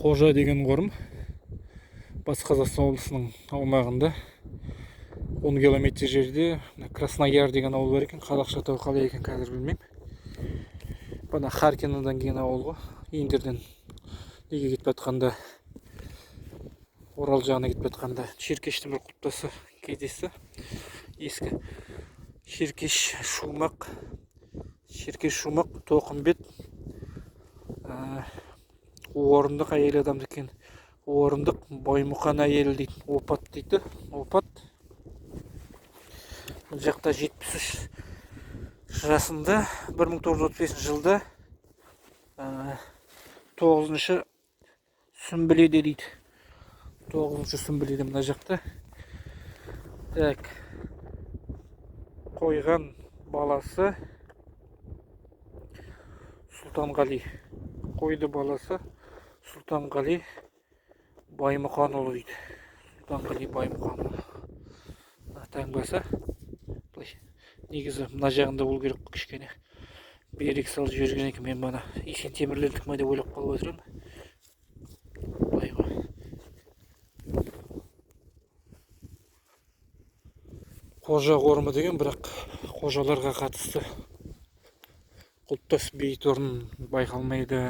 Қожа деген қорым Батыс Қазақстан облысының аумағында 10 километр жерде Краснояр деген ауыл бар екен. Қазақша атауы қалай екен қазір білмеймін. Бана Харкинадан келген ауыл ғой. Индерден неге кетіп жатқанда, Орал жағына кетіп жатқанда Шеркештің бір құлпытасы кездесті. Ескі Шеркеш Шумақ Тоқымбет орындық әйел адам екен. Орындық Баймұқан әйелі дейді. Опат дейді. Опат. Бұл жақта 73 жасында 1935 жылда 9-шы сүмбіледе дейді. 9-шы сүмбіледе мына жақта. Так. Қойған баласы Сұлтанғали. Қойды баласы Сұлтанғали Баймұқанұлы дейді. Сұлтанғали Баймұқанұлы. Таңбасы. Негізі мына жағында ол керек кішкене берек салып жіберген екен. Мен бана Есен Темірлердік ме деп ойлап қалып отырмын. Былай ғой. Қожа қорымы деген, бірақ қожаларға қатысты құлпытас бейіт орын байқалмайды.